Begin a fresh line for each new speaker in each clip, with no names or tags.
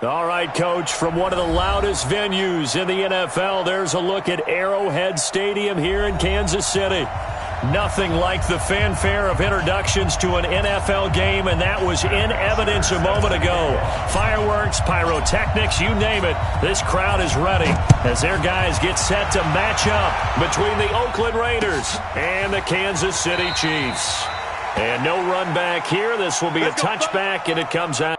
All right, Coach, from one of the loudest venues in the NFL, there's a look at Arrowhead Stadium here in Kansas City. Nothing like the fanfare of introductions to an NFL game, and that was in evidence a moment ago. Fireworks, pyrotechnics, you name it. This crowd is ready as their guys get set to match up between the Oakland Raiders and the Kansas City Chiefs. And no run back here. This will be a touchback, and it comes out.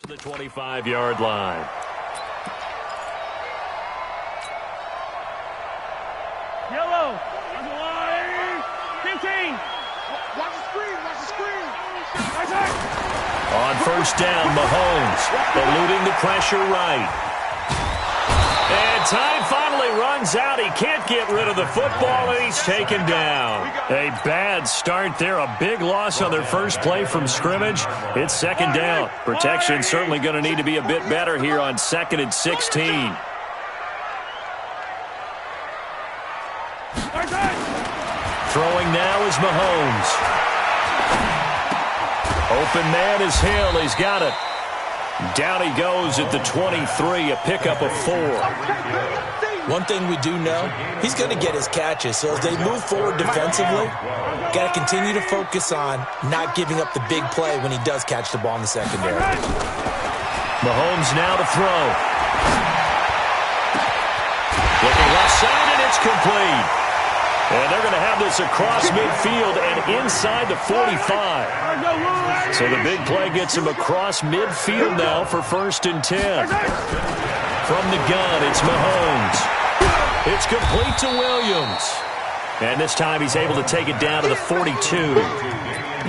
To the 25-yard line.
Yellow. On the line. 15. Watch the screen. Watch the screen.
On first down, Mahomes eluding the pressure right. And time finally runs out. He can't get rid of the football, and he's taken down. A bad start there. A big loss on their first play from scrimmage. It's second down. Protection certainly going to need to be a bit better here on 2nd and 16. Throwing now is Mahomes. Open man is Hill. He's got it. Down he goes at the 23, a pickup of 4.
One thing we do know, he's going to get his catches. So as they move forward defensively, got to continue to focus on not giving up the big play when he does catch the ball in the secondary.
Mahomes now to throw. Looking left side, and it's complete. And they're going to have this across midfield and inside the 45. So the big play gets him across midfield now for 1st and 10. From the gun, it's Mahomes. It's complete to Williams. And this time he's able to take it down to the 42.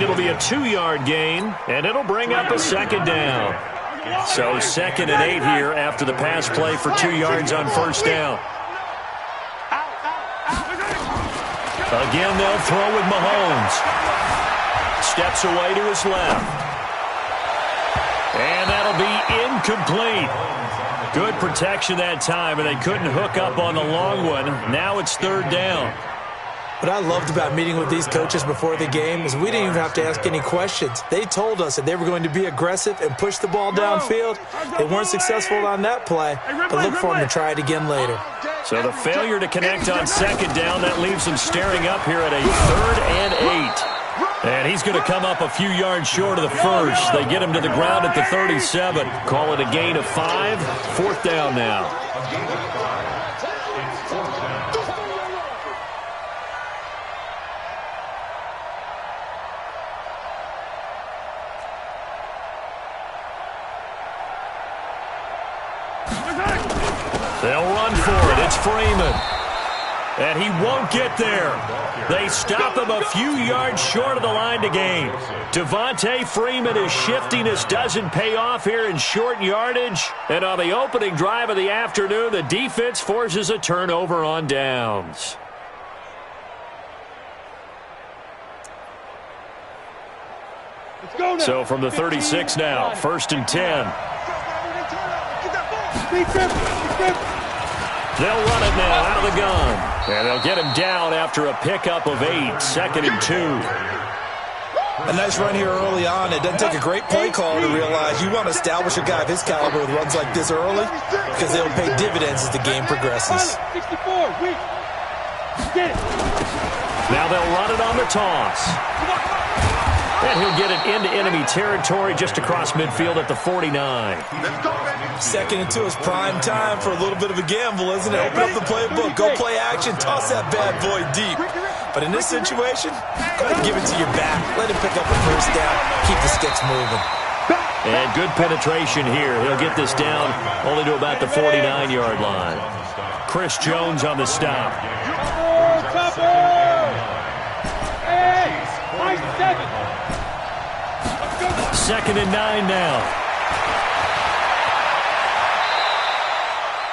It'll be a 2-yard gain, and it'll bring up a second down. So 2nd and 8 here after the pass play for 2 yards on first down. Again, they'll throw with Mahomes. Steps away to his left. And that'll be incomplete. Good protection that time, and they couldn't hook up on the long one. Now it's 3rd down.
What I loved about meeting with these coaches before the game is we didn't even have to ask any questions. They told us that they were going to be aggressive and push the ball downfield. They weren't successful on that play, but look for them to try it again later.
So the failure to connect on 2nd down, that leaves them staring up here at a 3rd and 8. And he's going to come up a few yards short of the first. They get him to the ground at the 37. Call it a gain of 5. 4th down now. They'll run for it. It's Freeman. And he won't get there. They stop him a few yards short of the line to gain. Devontae Freeman is shifting. This doesn't pay off here in short yardage. And on the opening drive of the afternoon, the defense forces a turnover on downs. So from the 36 now, 1st and 10. They'll run it now out of the gun. And they'll get him down after a pickup of 8, 2nd and 2.
A nice run here early on. It doesn't take a great play call to realize you want to establish a guy of his caliber with runs like this early because they'll pay dividends as the game progresses.
Now they'll run it on the toss. And he'll get it into enemy territory just across midfield at the 49.
2nd and 2 is prime time for a little bit of a gamble, isn't it? Open up the playbook, go play action, toss that bad boy deep. But in this situation, go ahead and give it to your back. Let him pick up a first down, keep the sticks moving.
And good penetration here. He'll get this down only to about the 49-yard line. Chris Jones on the stop. 2nd and 9 now.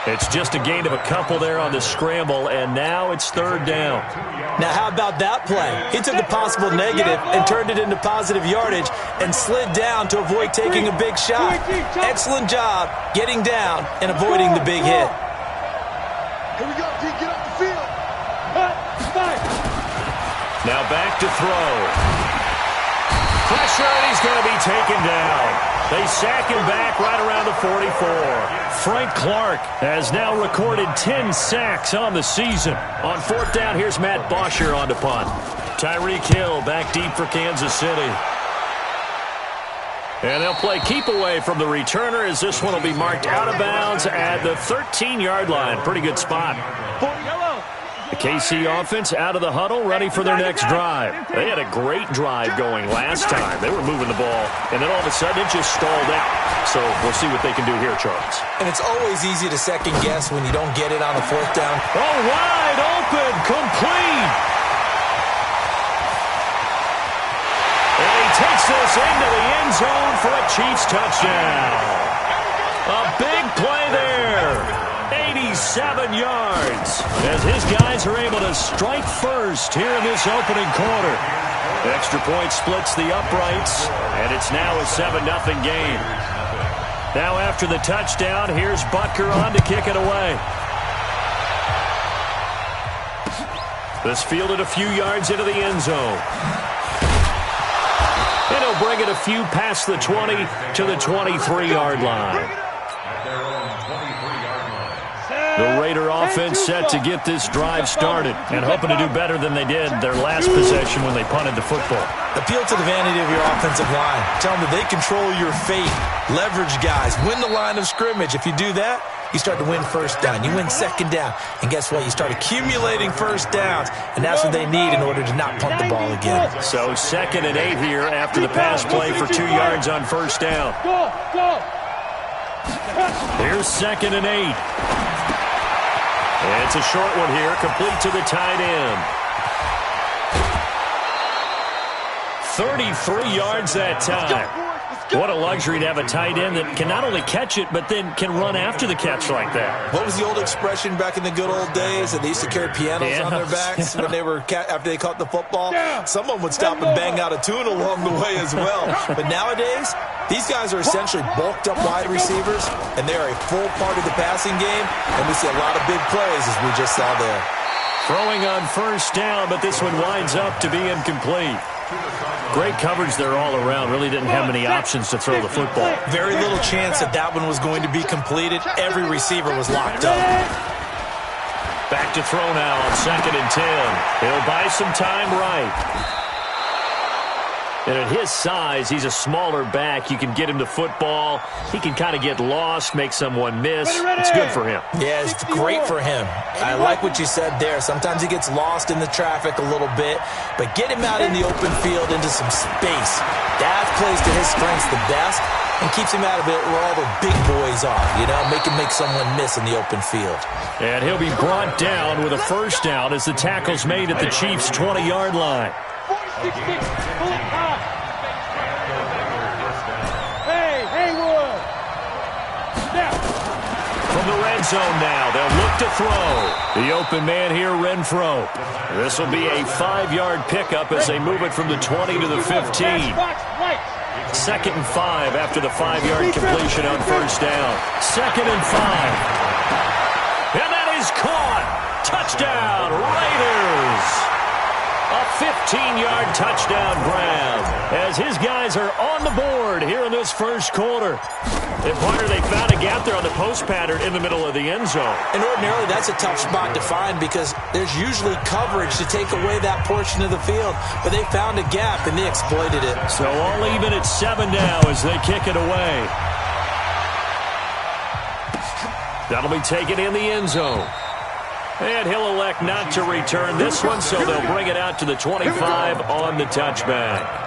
It's just a gain of a couple there on the scramble, and now it's third down.
Now, how about that play? He took a possible negative and turned it into positive yardage and slid down to avoid taking a big shot. Excellent job getting down and avoiding the big hit.
Here we go, D. Get up the field.
Now back to throw. Pressure, and he's going to be taken down. They sack him back right around the 44. Frank Clark has now recorded 10 sacks on the season. On fourth down, here's Matt Bosher on to punt. Tyreek Hill back deep for Kansas City. And they'll play keep away from the returner as this one will be marked out of bounds at the 13-yard line. Pretty good spot. The KC offense out of the huddle, ready for their next drive. They had a great drive going last time. They were moving the ball, and then all of a sudden it just stalled out. So we'll see what they can do here, Charles.
And it's always easy to second guess when you don't get it on the fourth down.
Oh, wide open, complete. And he takes this into the end zone for a Chiefs touchdown. A big play there. 87 yards as his guys are able to strike first here in this opening quarter. Extra point splits the uprights, and it's now a 7-0 game. Now after the touchdown, here's Butker on to kick it away. This fielded a few yards into the end zone. And he'll bring it a few past the 20 to the 23-yard line. The Raider offense set to get this drive started and hoping to do better than they did their last possession when they punted the football.
Appeal to the vanity of your offensive line. Tell them that they control your fate. Leverage guys. Win the line of scrimmage. If you do that, you start to win first down. You win second down. And guess what? You start accumulating first downs. And that's what they need in order to not punt the ball again.
So 2nd and 8 here after the pass play for 2 yards on first down. Here's 2nd and 8. It's a short one here, complete to the tight end. 33 yards that time. What a luxury to have a tight end that can not only catch it, but then can run after the catch like that.
What was the old expression back in the good old days that they used to carry pianos on their backs when they were after they caught the football? Someone would stop and bang out a tune along the way as well. But nowadays, these guys are essentially bulked up wide receivers, and they are a full part of the passing game, and we see a lot of big plays as we just saw there.
Throwing on first down, but this one winds up to be incomplete. Great coverage there all around. Really didn't have many options to throw the football.
Very little chance that that one was going to be completed. Every receiver was locked up.
Back to throw now on 2nd and 10. He'll buy some time right. And at his size, he's a smaller back. You can get him the football. He can kind of get lost, make someone miss. It's good for him.
Yeah, it's great for him. I like what you said there. Sometimes he gets lost in the traffic a little bit, but get him out in the open field into some space. That plays to his strengths the best and keeps him out of it where all the big boys are, you know, make someone miss in the open field.
And he'll be brought down with a first down as the tackle's made at the Chiefs' 20-yard line. From the red zone now, they'll look to throw. The open man here, Renfro. This will be a 5-yard pickup as they move it from the 20 to the 15. 2nd and 5 after the 5-yard completion on first down. 2nd and 5. And that is caught. Touchdown, Raiders. A 15-yard touchdown grab as his guys are on the board here in this first quarter. And partner, they found a gap there on the post pattern in the middle of the end zone.
And ordinarily, that's a tough spot to find because there's usually coverage to take away that portion of the field. But they found a gap, and they exploited it.
So all even at 7 now as they kick it away. That'll be taken in the end zone. And he'll elect not to return this one, so they'll bring it out to the 25 on the touchback.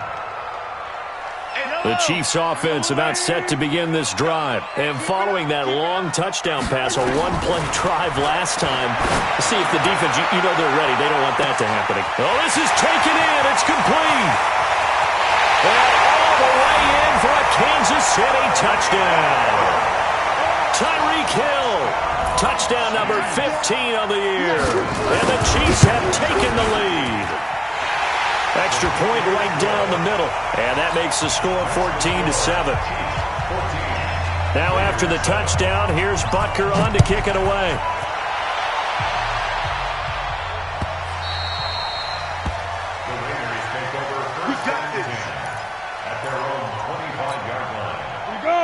The Chiefs offense about set to begin this drive. And following that long touchdown pass, a one-play drive last time, to see if the defense, you know they're ready. They don't want that to happen. Oh, this is taken in. It's complete. And all the way in for a Kansas City touchdown. Tyreek Hill Touchdown number 15 on the year. And the Chiefs have taken the lead. Extra point right down the middle. And that makes the score 14-7. Now after the touchdown, here's Butker on to kick it away.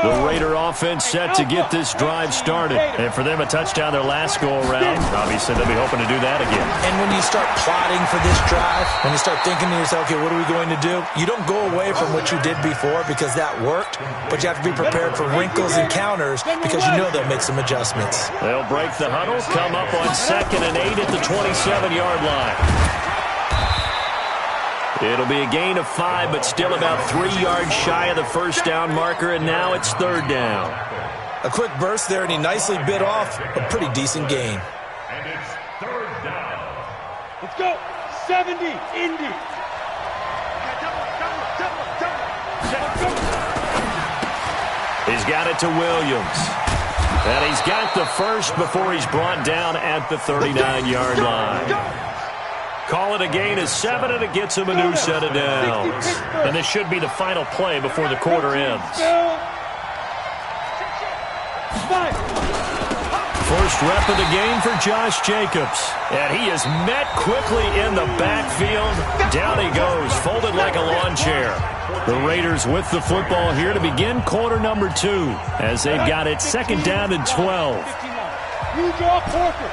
The Raider offense set to get this drive started. And for them, a touchdown their last go-around. Obviously, they'll be hoping to do that again.
And when you start plotting for this drive, when you start thinking to yourself, okay, what are we going to do? You don't go away from what you did before because that worked, but you have to be prepared for wrinkles and counters because you know they'll make some adjustments.
They'll break the huddle, come up on 2nd and 8 at the 27-yard line. It'll be a gain of 5, but still about 3 yards shy of the first down marker, and now it's 3rd down.
A quick burst there, and he nicely bit off a pretty decent gain.
And it's 3rd down. Let's go. 70, Indy.
He's got it to Williams. And he's got the first before he's brought down at the 39-yard line. Call it a gain of 7, and it gets him a new set of downs. And this should be the final play before the quarter ends. First rep of the game for Josh Jacobs. And he is met quickly in the backfield. Down he goes, folded like a lawn chair. The Raiders with the football here to begin quarter number 2 as they've got it 2nd down and 12.
You draw Porter.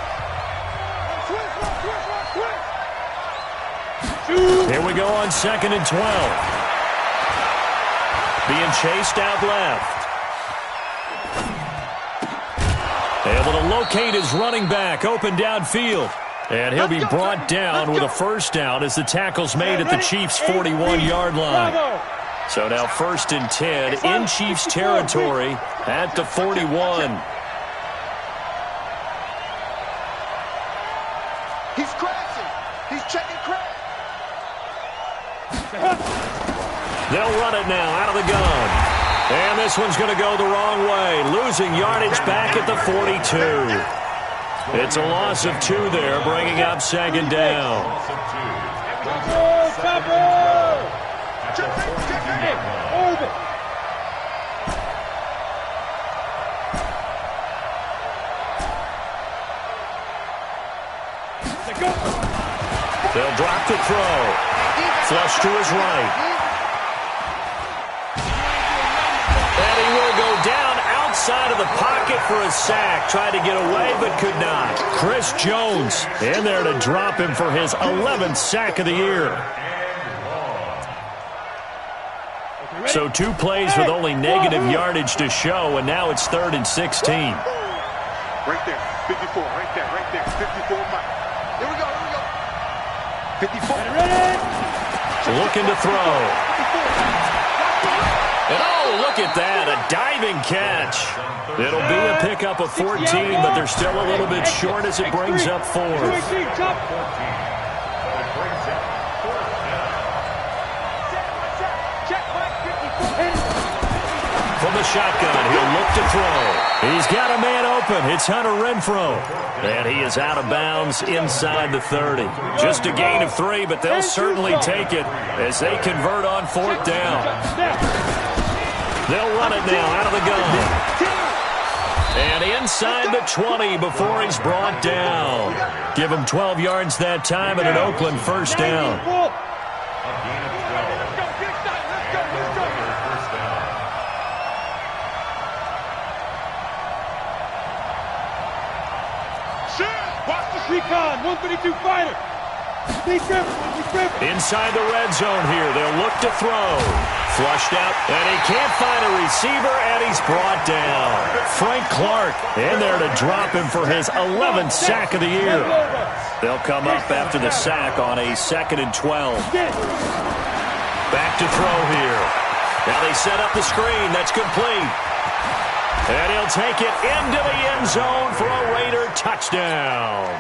Here we go on 2nd and 12. Being chased out left. Able to locate his running back open downfield. And he'll be brought down with a first down as the tackle's made at the Chiefs' 41-yard line. So now 1st and 10 in Chiefs territory at the 41.
He's crashing. He's checking crash.
They'll run it now out of the gun. And this one's going to go the wrong way. Losing yardage back at the 42. It's a loss of 2 there, bringing up 2nd down. They'll drop the throw. Flush to his right. And he will go down outside of the pocket for a sack. Tried to get away, but could not. Chris Jones in there to drop him for his 11th sack of the year. So 2 plays with only negative yardage to show, and now it's 3rd and 16.
Right there. 54. Right there. Right there. 54. Here we go. Here we go. 54.
Looking to throw. And oh, look at that, a diving catch. It'll be a pickup of 14, but they're still a little bit short as it brings up 4th. From the shotgun, he'll look to throw. He's got a man open. It's Hunter Renfrow. And he is out of bounds inside the 30. Just a gain of 3, but they'll certainly take it as they convert on 4th down. They'll run it now out of the gun. And inside the 20 before he's brought down. Give him 12 yards that time and an Oakland first down.
Recon, 132 fighter.
Inside the red zone here. They'll look to throw. Flushed out, and he can't find a receiver, and he's brought down. Frank Clark in there to drop him for his 11th sack of the year. They'll come up after the sack on a 2nd and 12. Back to throw here. Now they set up the screen. That's complete. And he'll take it into the end zone for a Raider touchdown.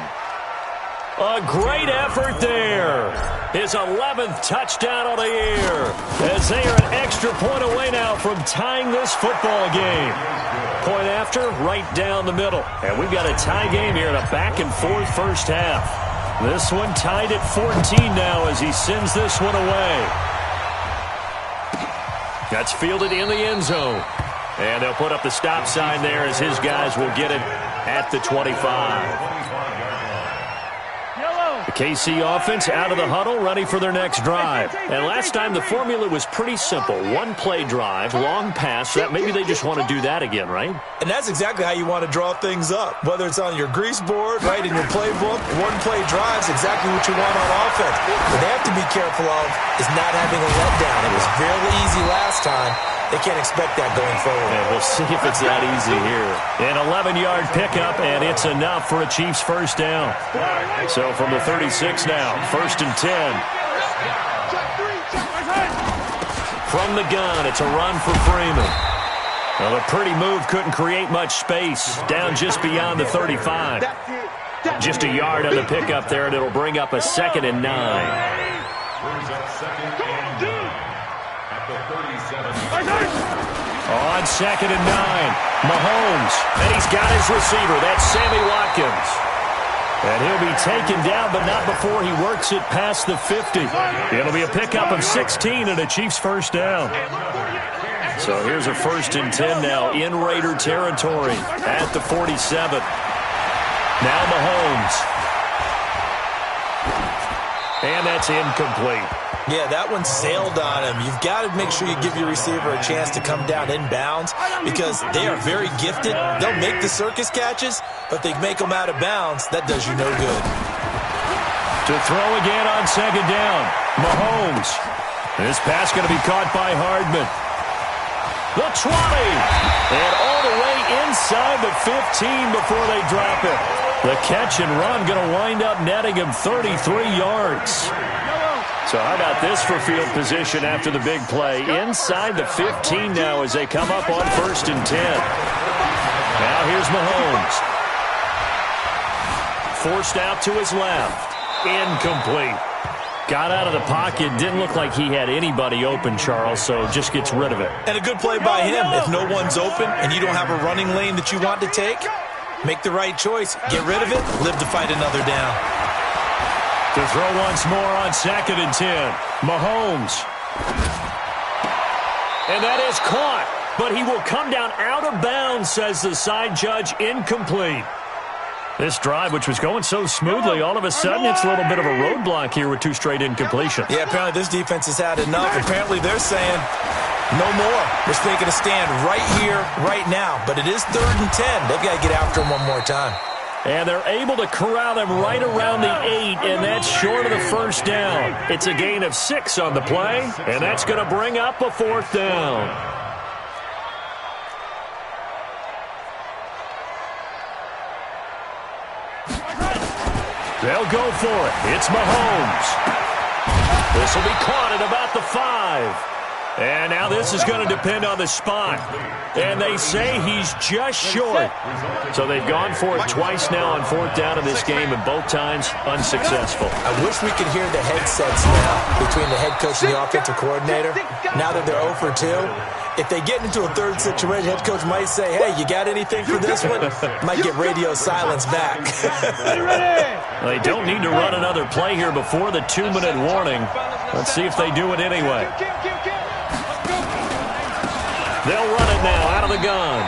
A great effort there. his 11th touchdown of the year, as they are an extra point away now from tying this football game. Point after, right down the middle. And we've got a tie game here in a back-and-forth first half. This one tied at 14 now as he sends this one away. That's fielded in the end zone. And they'll put up the stop sign there as his guys will get it at the 25. The KC offense out of the huddle, ready for their next drive. And last time the formula was pretty simple. One-play drive, long pass. That maybe they just want to do that again, right?
And that's exactly how you want to draw things up. Whether it's on your grease board, right, in your playbook, one-play drive is exactly what you want on offense. What they have to be careful of is not having a letdown. It was fairly easy last time. They can't expect that going forward.
And we'll see if it's that easy here. An 11-yard pickup, and it's enough for a Chiefs first down. So from the 36 now, 1st and 10. From the gun, it's a run for Freeman. Well, a pretty move couldn't create much space. Down just beyond the 35. Just a yard on the pickup there, and it'll bring up a 2nd and 9. On 2nd and 9, Mahomes, and he's got his receiver. That's Sammy Watkins. And he'll be taken down, but not before he works it past the 50. It'll be a pickup of 16 and a Chiefs first down. So here's a 1st and 10 now in Raider territory at the 47. Now Mahomes. And that's incomplete.
Yeah, that one sailed on him. You've got to make sure you give your receiver a chance to come down inbounds because they are very gifted. They'll make the circus catches, but they make them out of bounds. That does you no good.
To throw again on 2nd down, Mahomes. This pass going to be caught by Hardman. The 20, and all the way inside the 15 before they drop it. The catch and run going to wind up netting him 33 yards. So how about this for field position after the big play? Inside the 15 now as they come up on 1st and 10. Now here's Mahomes. Forced out to his left. Incomplete. Got out of the pocket. Didn't look like he had anybody open, Charles, so just gets rid of it.
And a good play by him. If no one's open and you don't have a running lane that you want to take, make the right choice. Get rid of it. Live to fight another down.
To throw once more on 2nd and 10. Mahomes. And that is caught. But he will come down out of bounds, says the side judge. Incomplete. This drive, which was going so smoothly, all of a sudden it's a little bit of a roadblock here with 2 straight incompletions.
Yeah, apparently this defense has had enough. Apparently they're saying no more. We're taking a stand right here, right now. But it is 3rd and 10. They've got to get after him one more time.
And they're able to corral them right around the 8, and that's short of the first down. It's a gain of 6 on the play, and that's going to bring up a 4th down. They'll go for it. It's Mahomes. This will be caught at about the 5. And now this is going to depend on the spot. And they say he's just short. So they've gone for it twice now on 4th down in this game, and both times unsuccessful.
I wish we could hear the headsets now between the head coach and the offensive coordinator. Now that they're 0 for 2, if they get into a 3rd situation, head coach might say, hey, you got anything for this one? Might get radio silence back.
They don't need to run another play here before the 2-minute warning. Let's see if they do it anyway. They'll run it now out of the gun.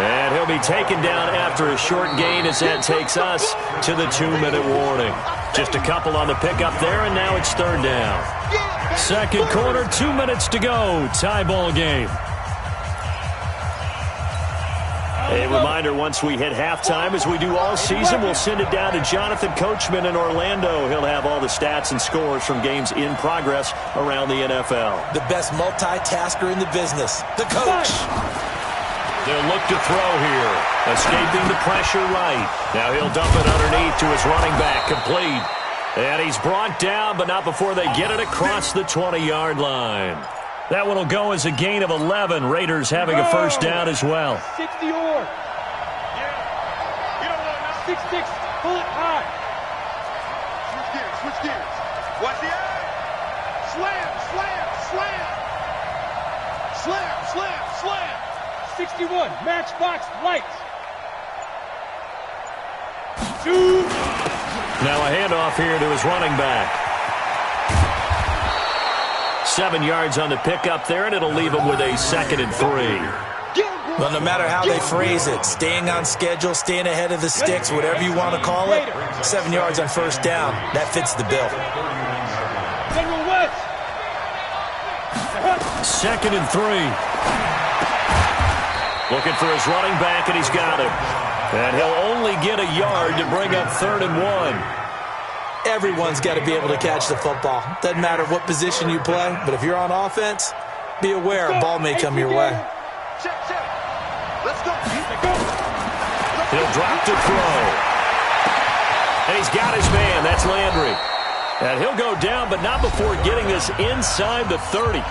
And he'll be taken down after a short gain as that takes us to the 2-minute warning. Just a couple on the pickup there, and now it's 3rd down. 2nd quarter, 2 minutes to go. Tie ball game. A reminder, once we hit halftime, as we do all season, we'll send it down to Jonathan Coachman in Orlando. He'll have all the stats and scores from games in progress around the NFL.
The best multitasker in the business, the coach.
They'll look to throw here. Escaping the pressure right. Now he'll dump it underneath to his running back. Complete. And he's brought down, but not before they get it across the 20-yard line. That one will go as a gain of 11. Raiders having a first down as well.
60 or. Yeah. 6-6. Pull it high.
Switch gears. Switch gears. Watch the eye. Slam, slam, slam. Slam, slam, slam.
61, matchbox lights. Shoot.
Now a handoff here to his running back. 7 yards on the pickup there, and it'll leave him with a 2nd and 3.
Well, no matter how they phrase it, staying on schedule, staying ahead of the sticks, whatever you want to call it, 7 yards on first down, that fits the bill.
General West.
2nd and 3. Looking for his running back, and he's got him. And he'll only get a yard to bring up 3rd and 1.
Everyone's got to be able to catch the football. Doesn't matter what position you play, but if you're on offense, be aware a ball may come your way.
Check, check. Let's go.
He'll drop to throw. And he's got his man. That's Landry. And he'll go down, but not before getting this inside the 30.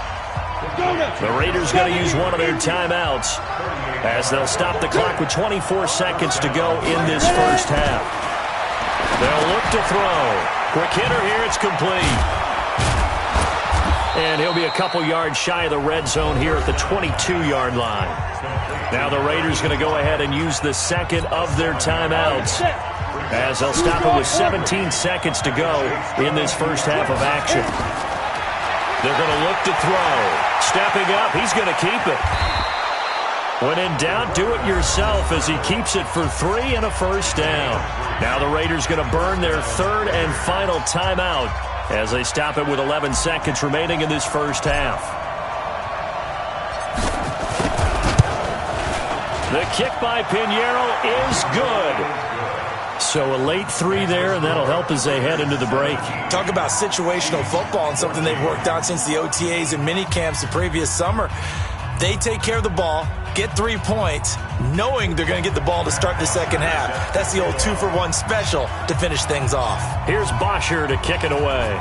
The Raiders going to use one of their timeouts as they'll stop the clock with 24 seconds to go in this first half. They'll look to throw. Quick hitter here. It's complete. And he'll be a couple yards shy of the red zone here at the 22-yard line. Now the Raiders going to go ahead and use the second of their timeouts as they'll stop it with 17 seconds to go in this first half of action. They're going to look to throw. Stepping up, he's going to keep it. When in doubt, do it yourself as he keeps it for 3 and a first down. Now the Raiders going to burn their 3rd and final timeout as they stop it with 11 seconds remaining in this first half. The kick by Pinheiro is good. So a late 3 there, and that'll help as they head into the break.
Talk about situational football and something they've worked on since the OTAs and mini camps the previous summer. They take care of the ball, get 3 points, knowing they're going to get the ball to start the second half. That's the old 2-for-1 special to finish things off.
Here's Bosher to kick it away.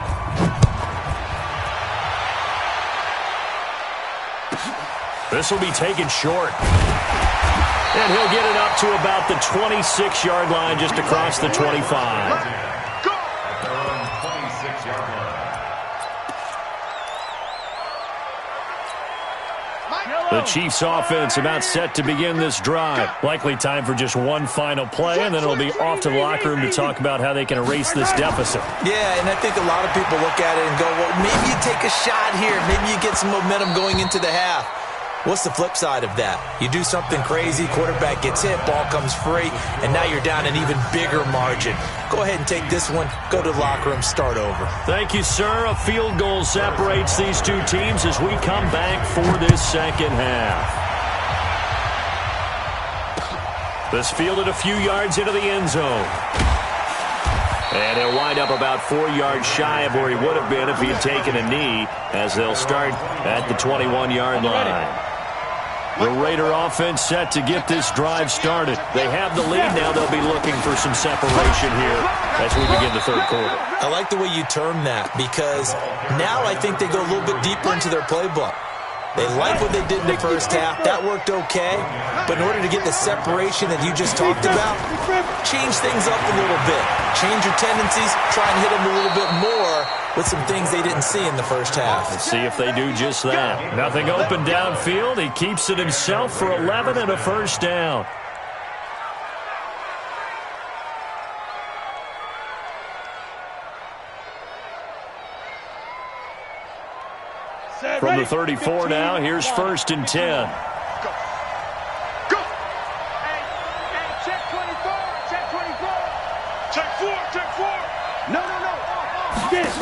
This will be taken short. And he'll get it up to about the 26-yard line, just across the 25. The Chiefs offense about set to begin this drive. Likely time for just one final play, and then it'll be off to the locker room to talk about how they can erase this deficit.
Yeah, and I think a lot of people look at it and go, well, maybe you take a shot here. Maybe you get some momentum going into the half. What's the flip side of that? You do something crazy, quarterback gets hit, ball comes free, and now you're down an even bigger margin. Go ahead and take this one, go to the locker room, start over.
Thank you, sir. A field goal separates these two teams as we come back for this second half. This fielded a few yards into the end zone. And he'll wind up about 4 yards shy of where he would have been if he had taken a knee, as they'll start at the 21-yard line. The Raider offense set to get this drive started. They have the lead now. They'll be looking for some separation here as we begin the third quarter.
I like the way you term that, because now I think they go a little bit deeper into their playbook. They like what they did in the first half. That worked okay. But in order to get the separation that you just talked about, change things up a little bit. Change your tendencies. Try and hit them a little bit more with some things they didn't see in the first half.
Let's see if they do just that. Nothing open downfield. He keeps it himself for 11 and a first down. From the 34 now, here's 1st and 10.
Go. Go. Hey, check 24. Check 24. Check 4. Check 4. No.
Get it.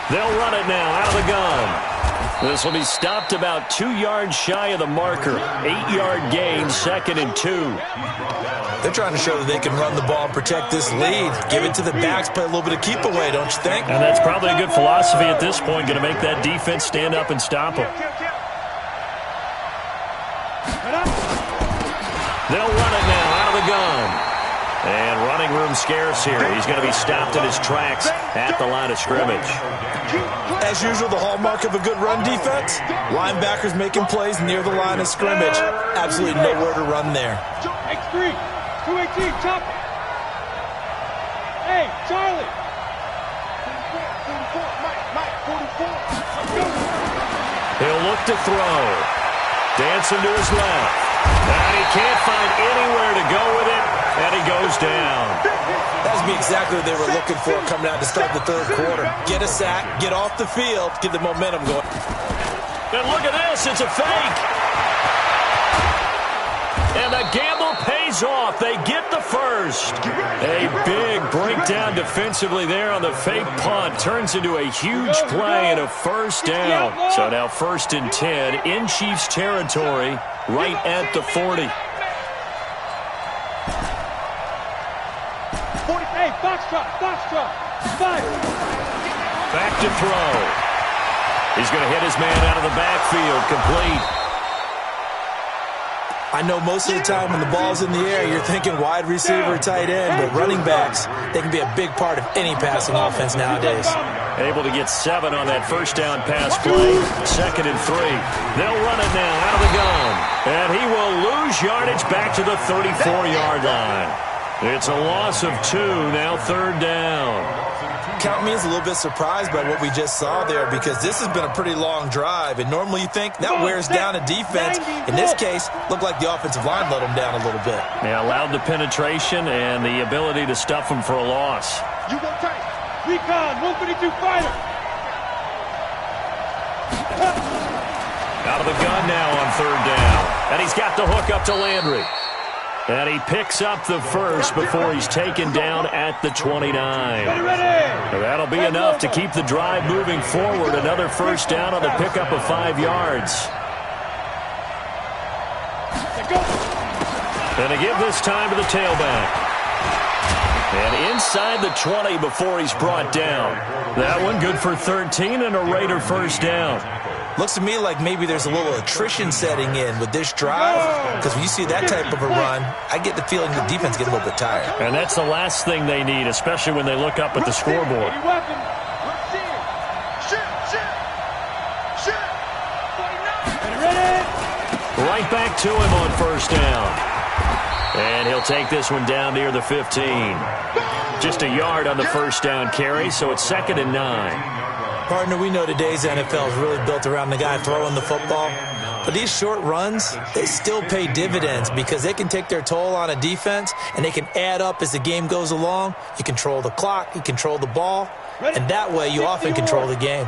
They'll run it now out of the gun. This will be stopped about 2 yards shy of the marker. 8-yard gain, 2nd and 2.
They're trying to show that they can run the ball and protect this lead. Give it to the backs, play a little bit of keep away, don't you think?
And that's probably a good philosophy at this point, going to make that defense stand up and stop them. They'll run it now out of the gun. And running room scarce here. He's going to be stopped in his tracks at the line of scrimmage.
As usual, the hallmark of a good run defense, linebackers making plays near the line of scrimmage. Absolutely nowhere to run there.
X3, 218, chop it. Hey, Charlie.
44, Mike,
back to throw. Dancing to his left. And he can't find anywhere to go with it, and he goes down.
That would be exactly what they were looking for coming out to start the third quarter. Get a sack, get off the field, get the momentum going.
And look at this, it's a fake. And the gamble pays off. They get the first. A big breakdown defensively there on the fake punt. Turns into a huge play and a first down. So now 1st and 10 in Chiefs territory, right at the 40.
Hey, foxtrot.
Back to throw. He's going to hit his man out of the backfield, complete.
I know most of the time when the ball's in the air, you're thinking wide receiver, tight end, but running backs, they can be a big part of any passing offense nowadays.
Able to get 7 on that first down pass play. 2nd and 3. They'll run it now out of the gun. And he will lose yardage back to the 34-yard line. It's a loss of 2, now 3rd down.
Count me as a little bit surprised by what we just saw there because this has been a pretty long drive, and normally you think that wears down a defense. In this case, looked like the offensive line let them down a little bit.
Yeah, allowed the penetration and the ability to stuff them for a loss.
You go tight. Recon, 152 fighter.
Out of the gun now on 3rd down. And he's got the hook up to Landry. And he picks up the first before he's taken down at the 29. That'll be enough to keep the drive moving forward. Another first down on the pickup of 5 yards. And to give this time to the tailback. And inside the 20 before he's brought down. That one good for 13 and a Raider first down.
Looks to me like maybe there's a little attrition setting in with this drive, because when you see that type of a run, I get the feeling the defense gets a little bit tired.
And that's the last thing they need, especially when they look up at the scoreboard. Right back to him on first down. And he'll take this one down near the 15. Just a yard on the first down carry, so it's 2nd and 9.
Partner, we know today's NFL is really built around the guy throwing the football. But these short runs, they still pay dividends because they can take their toll on a defense and they can add up as the game goes along. You control the clock, you control the ball, and that way you often control the game.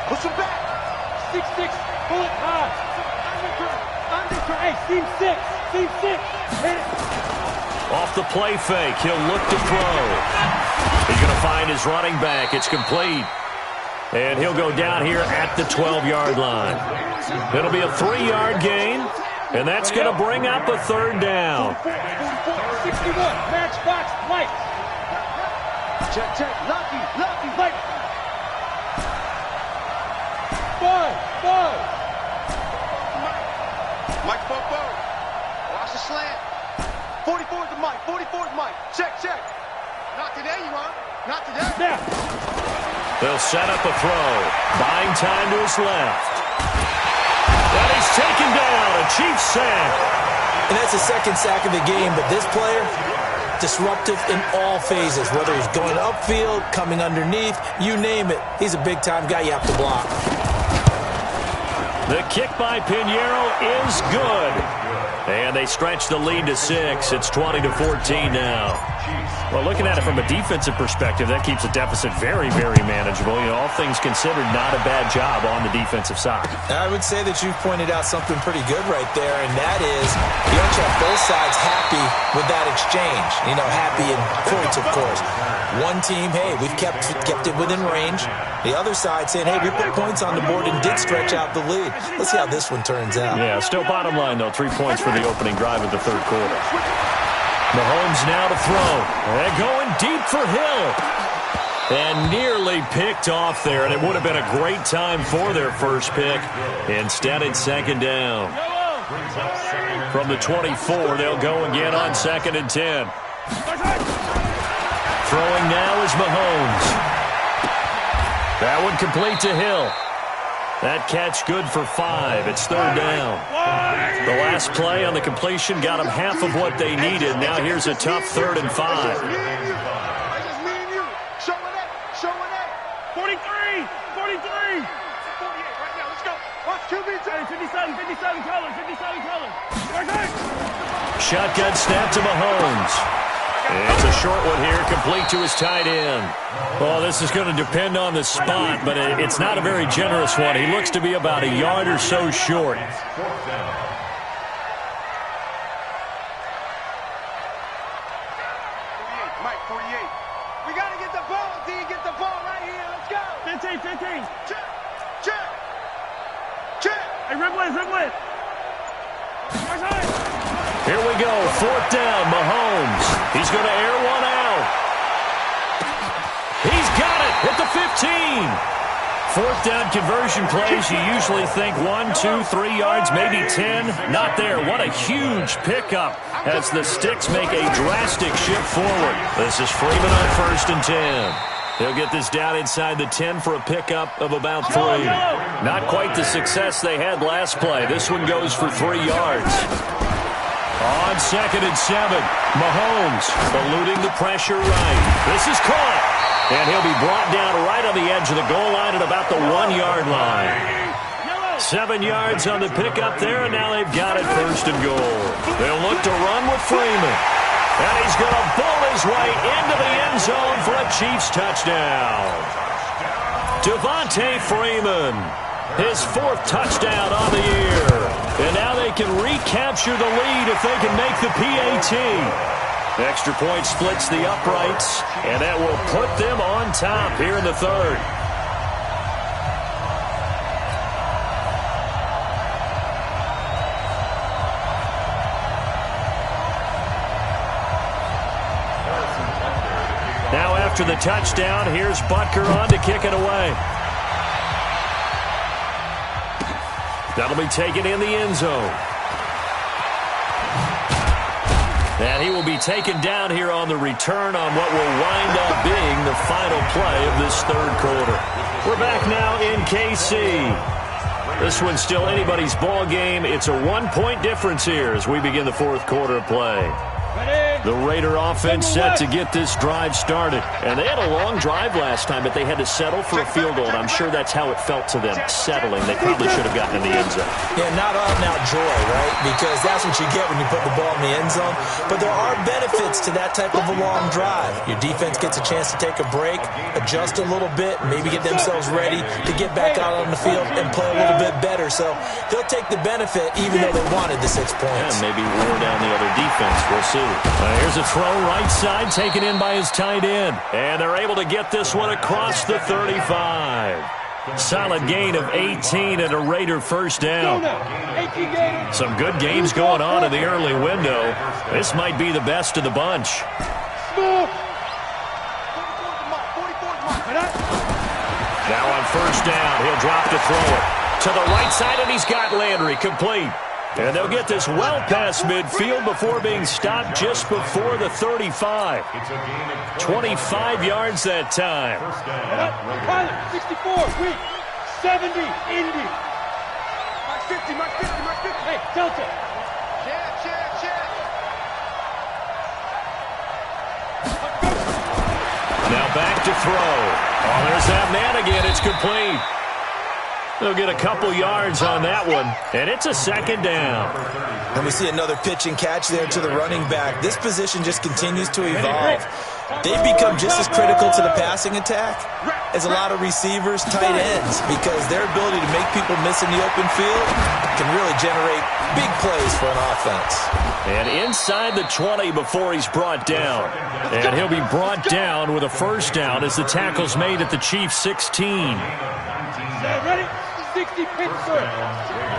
Push him back. 6-6, pull it high. Under, hey, seam 6. Hit it.
Off the play fake, he'll look to throw. He's going to find his running back. It's complete. And he'll go down here at the 12-yard line. It'll be a 3-yard gain, and that's going to bring up a 3rd down.
61, matchbox, Mike. Check, lucky, Mike. 5.
Mike, watch the slant. 44's the Mike. Check. Not today, you want? Not today.
Yeah.
They'll set up a throw. Buying time to his left. And he's taken down. A Chiefs sack.
And that's the 2nd sack of the game, but this player, disruptive in all phases, whether he's going upfield, coming underneath, you name it. He's a big-time guy you have to block.
The kick by Pinheiro is good. And they stretch the lead to 6. It's 20-14 now. Well, looking at it from a defensive perspective, that keeps the deficit very, very manageable. You know, all things considered, not a bad job on the defensive side.
I would say that you've pointed out something pretty good right there, and that is you don't have both sides happy with that exchange. You know, happy in quotes, of course. One team, hey, we've kept it within range. The other side saying, hey, we put points on the board and did stretch out the lead. Let's see how this one turns out.
Yeah, still bottom line, though, 3 points for the opening drive of the 3rd quarter. Mahomes now to throw. And going deep for Hill. And nearly picked off there, and it would have been a great time for their first pick. Instead, it's 2nd down. From the 24, they'll go again on 2nd and 10. Throwing now is Mahomes. That one complete to Hill. That catch good for 5. It's 3rd down. The last play on the completion got them half of what they needed. Now here's a tough 3rd and 5.
43. 48 right now. Let's 57 colors, 57 colors.
Shotgun snap to Mahomes. It's a short one here, complete to his tight end. Well, this is going to depend on the spot, but it's not a very generous one. He looks to be about a yard or so short.
Mike, 48. We got to get the ball, D. Get the ball right here. Let's go.
15, 15.
Check. Check. Check.
Hey, rip with.
Here we go, 4th down, Mahomes. He's going to air one out. He's got it at the 15. 4th down conversion plays, you usually think 1, 2, 3 yards, maybe 10. Not there. What a huge pickup as the Sticks make a drastic shift forward. This is Freeman on 1st and 10. He'll get this down inside the 10 for a pickup of about 3. Not quite the success they had last play. This one goes for 3 yards. On 2nd and 7, Mahomes eluding the pressure right. This is caught, and he'll be brought down right on the edge of the goal line at about the 1-yard line. 7 yards on the pickup there, and now they've got it 1st and goal. They'll look to run with Freeman, and he's going to bowl his way into the end zone for a Chiefs touchdown. Devontae Freeman, his 4th touchdown on the year. And now they can recapture the lead if they can make the PAT. Extra point splits the uprights, and that will put them on top here in the 3rd. Now after the touchdown, here's Butker on to kick it away. That'll be taken in the end zone. And he will be taken down here on the return on what will wind up being the final play of this 3rd quarter. We're back now in KC. This one's still anybody's ball game. It's a 1-point difference here as we begin the 4th quarter of play. The Raider offense set to get this drive started. And they had a long drive last time, but they had to settle for a field goal. And I'm sure that's how it felt to them, settling. They probably should have gotten in the end zone.
Yeah, not out-and-out joy, right? Because that's what you get when you put the ball in the end zone. But there are benefits to that type of a long drive. Your defense gets a chance to take a break, adjust a little bit, maybe get themselves ready to get back out on the field and play a little bit better. So they'll take the benefit even though they wanted the 6 points.
Yeah, maybe wear down the other defense. We'll see. Here's a throw right side taken in by his tight end. And they're able to get this one across the 35. Solid gain of 18 and a Raider 1st down. Some good games going on in the early window. This might be the best of the bunch. Now on 1st down, he'll drop to throw it. To the right side, and he's got Landry complete. And they'll get this well past midfield before being stopped just before the 35. 25 yards that time.
64, weak. 70, Indy.
Mark 50, Mark 50, Mark 50.
Hey, Delta.
Check.
Now back to throw. Oh, there's that man again. It's complete. They'll get a couple yards on that one, and it's a 2nd down.
And we see another pitch and catch there to the running back. This position just continues to evolve. They've become just as critical to the passing attack as a lot of receivers, tight ends, because their ability to make people miss in the open field can really generate big plays for an offense.
And inside the 20 before he's brought down. And he'll be brought down with a 1st down as the tackle's made at the Chiefs' 16.
Ready? 60 Pittsburgh.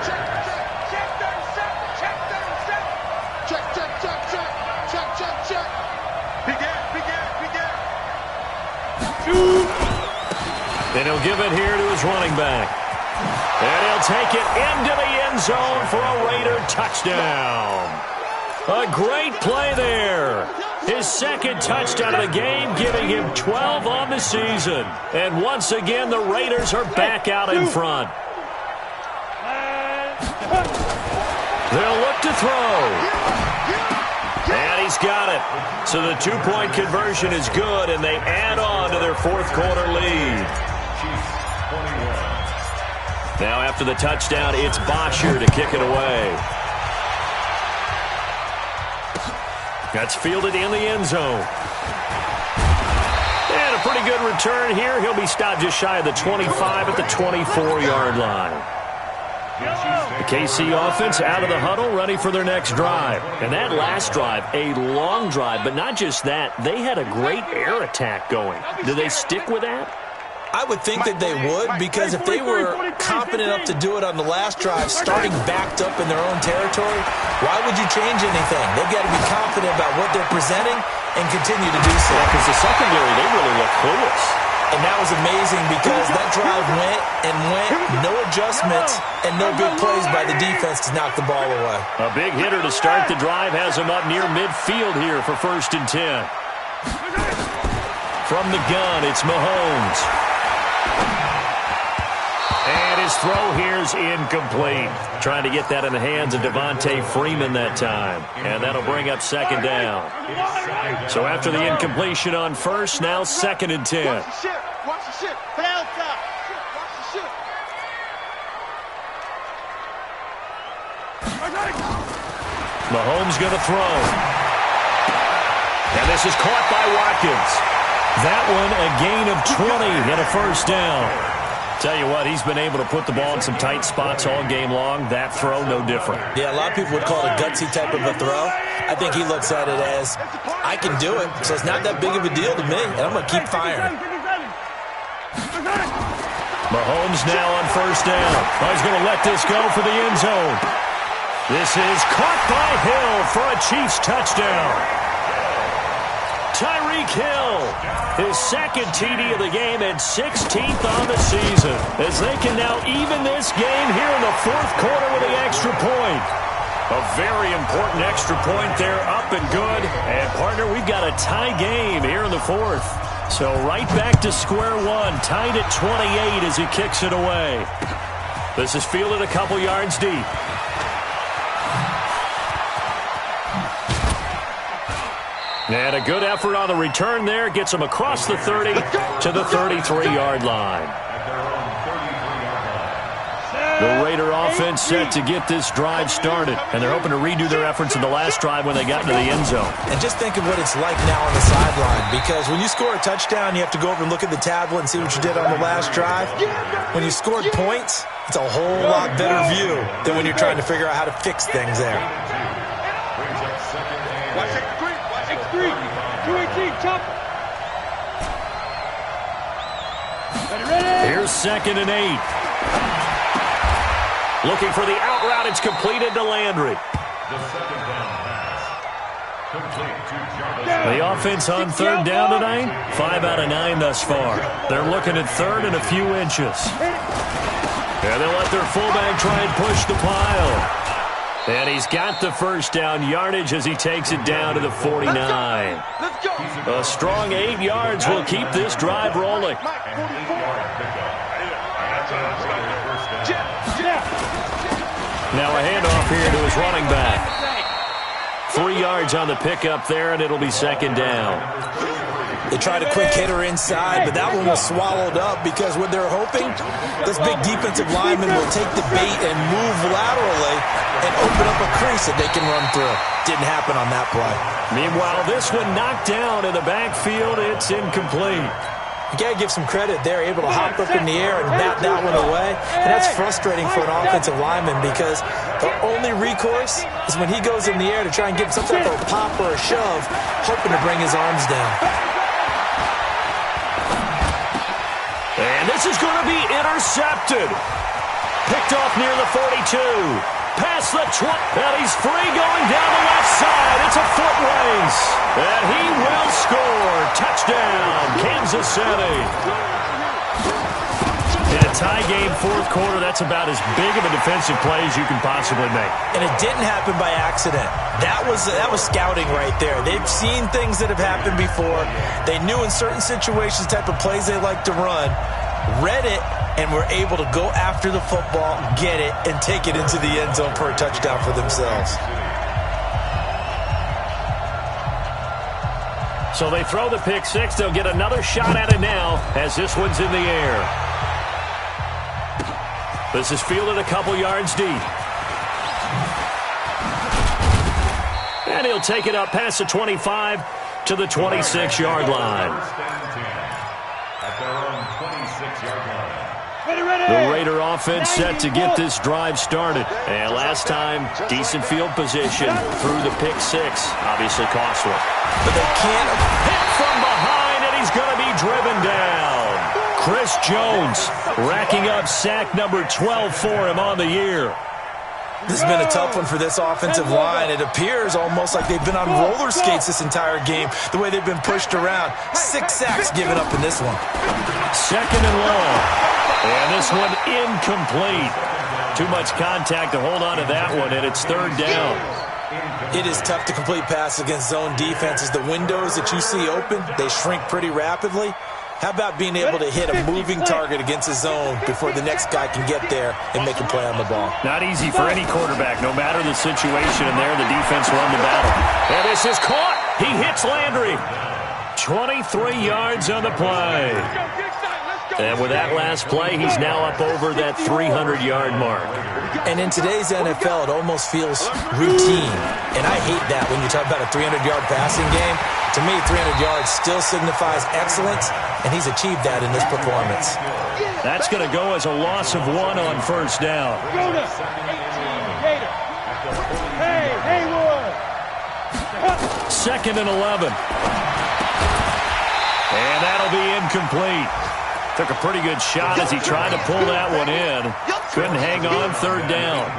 Check. Begin.
And he'll give it here to his running back. And he'll take it into the end zone for a Raider touchdown. A great play there. His 2nd touchdown of the game, giving him 12 on the season. And once again, the Raiders are back out in front. They'll look to throw. And he's got it. So the 2-point conversion is good, and they add on to their 4th quarter lead. Now after the touchdown, it's Bosher to kick it away. That's fielded in the end zone. And a pretty good return here. He'll be stopped just shy of the 25 at the 24-yard line. The KC offense out of the huddle, ready for their next drive. And that last drive, a long drive, but not just that. They had a great air attack going. Do they stick with that?
I would think that they would, because if they were confident enough to do it on the last drive, starting backed up in their own territory, why would you change anything? They've got to be confident about what they're presenting and continue to do so.
Because the secondary, they really look clueless.
And that was amazing because that drive went and went, no adjustments, and no big plays by the defense to knock the ball away.
A big hitter to start the drive has him up near midfield here for 1st and 10. From the gun, it's Mahomes. And his throw here's incomplete. Trying to get that in the hands of Devontae Freeman that time. And that'll bring up 2nd down. So after the incompletion on 1st, now 2nd and 10.
Watch the ship. Watch the ship. Play outside. Watch the ship.
Mahomes going to throw. And this is caught by Watkins. That one a gain of 20 and a 1st down. Tell you what, he's been able to put the ball in some tight spots all game long. That throw, no different.
Yeah, a lot of people would call it a gutsy type of a throw. I think he looks at it as, I can do it, so it's not that big of a deal to me, and I'm going to keep firing.
Mahomes now on 1st down. He's going to let this go for the end zone. This is caught by Hill for a Chiefs touchdown. Tyreek Hill, his 2nd TD of the game and 16th on the season, as they can now even this game here in the 4th quarter with the extra point. A very important extra point there, up and good. And, partner, we've got a tie game here in the 4th. So right back to square one, tied at 28 as he kicks it away. This is fielded a couple yards deep. And a good effort on the return there. Gets him across the 30 to the 33-yard line. The Raider offense set to get this drive started. And they're hoping to redo their efforts in the last drive when they got into the end zone.
And just think of what it's like now on the sideline. Because when you score a touchdown, you have to go over and look at the tablet and see what you did on the last drive. When you scored points, it's a whole lot better view than when you're trying to figure out how to fix things there.
X3, 218, chop. Ready.
Here's 2nd and 8. Looking for the out route. It's completed to Landry. The offense on 3rd down tonight, 5 out of 9 thus far. They're looking at 3rd and a few inches. And they'll let their fullback try and push the pile. And he's got the 1st down yardage as he takes it down to the 49. A strong 8 yards will keep this drive rolling. Now a handoff here to his running back. 3 yards on the pickup there, and it'll be 2nd down.
They tried a quick hitter inside, but that one was swallowed up because what they're hoping, this big defensive lineman will take the bait and move laterally and open up a crease that they can run through. Didn't happen on that play.
Meanwhile, this one knocked down in the backfield. It's incomplete.
You got to give some credit. They're able to hop up in the air and bat that one away. And that's frustrating for an offensive lineman because the only recourse is when he goes in the air to try and get some type of a pop or a shove, hoping to bring his arms down.
And this is going to be intercepted. Picked off near the 42. Past the 20. And he's free going down the left side. It's a foot race. And he will score. Touchdown, Kansas City. In a tie game, 4th quarter, that's about as big of a defensive play as you can possibly make.
And it didn't happen by accident. That was scouting right there. They've seen things that have happened before. They knew in certain situations the type of plays they like to run, read it, and were able to go after the football, get it, and take it into the end zone for a touchdown for themselves.
So they throw the pick six. They'll get another shot at it now as this one's in the air. This is fielded a couple yards deep. And he'll take it up past the 25 to the 26-yard line.
At their own 26-yard line.
The Raider offense set to get this drive started. And last time, decent field position through the pick six. Obviously costly.
But they can't
hit from behind, and he's going to be driven down. Chris Jones racking up sack number 12 for him on the year.
This has been a tough one for this offensive line. It appears almost like they've been on roller skates this entire game, the way they've been pushed around. 6 sacks given up in this one.
Second and long. And this one incomplete. Too much contact to hold on to that one, and it's third down.
It is tough to complete passes against zone defenses. The windows that you see open, they shrink pretty rapidly. How about being able to hit a moving target against a zone before the next guy can get there and make a play on the ball?
Not easy for any quarterback, no matter the situation. And there, the defense won the battle. And this is caught. He hits Landry. 23 yards on the play. And with that last play, he's now up over that 300-yard mark.
And in today's NFL, it almost feels routine. And I hate that when you talk about a 300-yard passing game. To me, 300 yards still signifies excellence, and he's achieved that in this performance.
That's going to go as a loss of 1 on first down. Second and 11. And that'll be incomplete. Took a pretty good shot as he tried to pull that one in. Couldn't hang on, third down.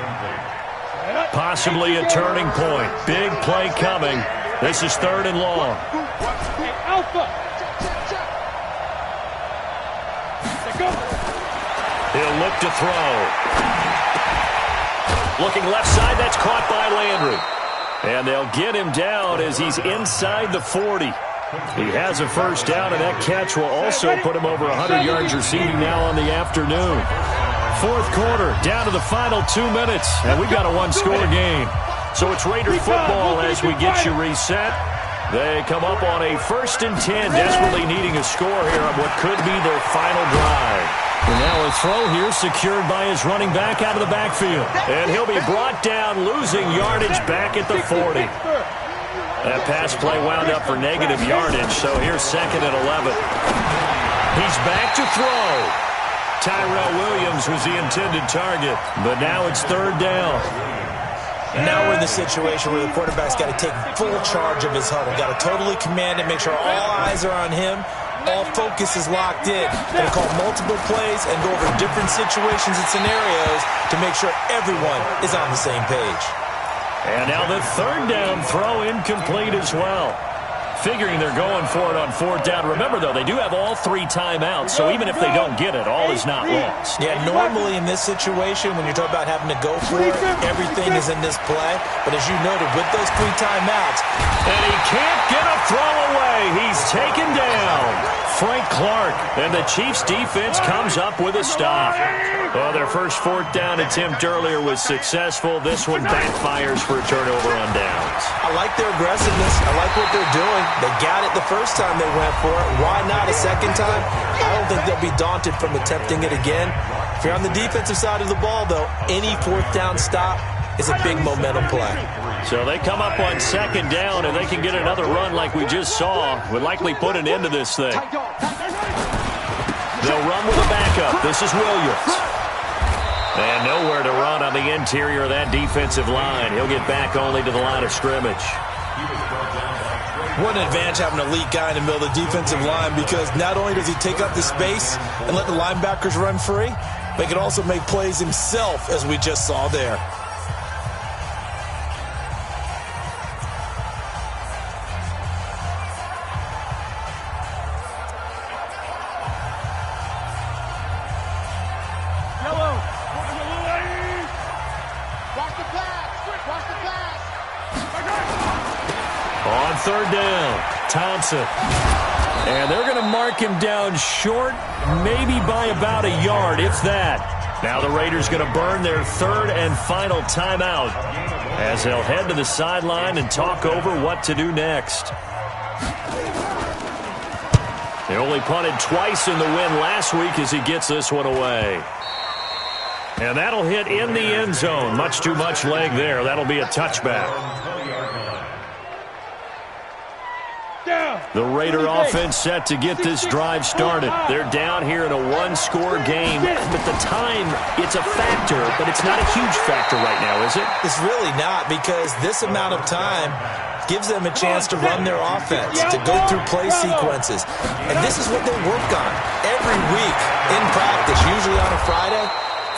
Possibly a turning point. Big play coming. This is third and long. He'll look to throw. Looking left side, that's caught by Landry. And they'll get him down as he's inside the 40. He has a first down, and that catch will also put him over 100 yards receiving now on the afternoon. Fourth quarter, down to the final 2 minutes, and we've got a one-score game. So it's Raider football as we get you reset. They come up on a 1st and 10, desperately needing a score here on what could be their final drive. And now a throw here secured by his running back out of the backfield. And he'll be brought down, losing yardage back at the 40. That pass play wound up for negative yardage, so here's second and 11. He's back to throw. Tyrell Williams was the intended target, but now it's third down.
And now we're in the situation where the quarterback's got to take full charge of his huddle. Got to totally command it, make sure all eyes are on him. All focus is locked in. Going to call multiple plays and go over different situations and scenarios to make sure everyone is on the same page.
And now the third down throw incomplete as well. Figuring they're going for it on fourth down. Remember, though, they do have all 3 timeouts, so even if they don't get it, all is not lost.
Yeah, normally in this situation, when you're talking about having to go for it, everything is in this play. But as you noted, with those 3 timeouts,
and he can't get a throw away. He's taken down. Frank Clark, and the Chiefs' defense comes up with a stop. Well, their first fourth down attempt earlier was successful. This one backfires for a turnover on downs.
I like their aggressiveness. I like what they're doing. They got it the first time they went for it. Why not a second time? I don't think they'll be daunted from attempting it again. If you're on the defensive side of the ball, though, any fourth down stop is a big momentum play.
So they come up on second down, and they can get another run like we just saw. Would likely put an end to this thing. They'll run with a backup. This is Williams. And nowhere to run on the interior of that defensive line. He'll get back only to the line of scrimmage.
What an advantage having an elite guy in the middle of the defensive line, because not only does he take up the space and let the linebackers run free, but he can also make plays himself, as we just saw there.
On third down, Thompson. And they're going to mark him down short, maybe by about a yard, if that. Now the Raiders going to burn their third and final timeout as they'll head to the sideline and talk over what to do next. They only punted twice in the win last week as he gets this one away. And that'll hit in the end zone. Much too much leg there. That'll be a touchback. The Raider offense set to get this drive started. They're down here in a one-score game. But the time, it's a factor, but it's not a huge factor right now, is it?
It's really not, because this amount of time gives them a chance to run their offense, to go through play sequences. And this is what they work on every week in practice, usually on a Friday.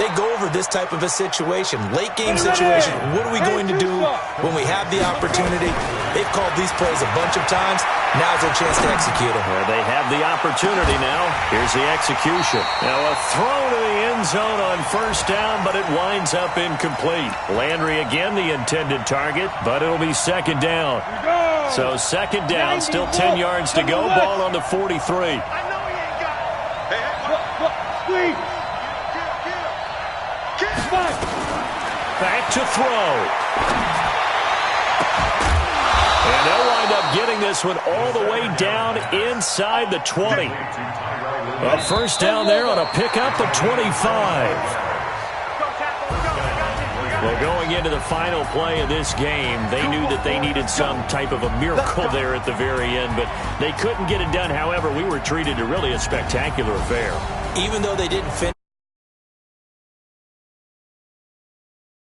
They go over this type of a situation, late game situation. What are we going to do when we have the opportunity? They've called these plays a bunch of times. Now's their chance to execute them.
Well, they have the opportunity now. Here's the execution. Now a throw to the end zone on first down, but it winds up incomplete. Landry again the intended target, but it'll be second down. So second down, still 10 yards to go. Ball on the 43.
I know he ain't got it.
Squeeze.
Back to throw. And they'll wind up getting this one all the way down inside the 20. A first down there on a pickup at 25. Well, going into the final play of this game, they knew that they needed some type of a miracle there at the very end, but they couldn't get it done. However, we were treated to really a spectacular affair.
Even though they didn't finish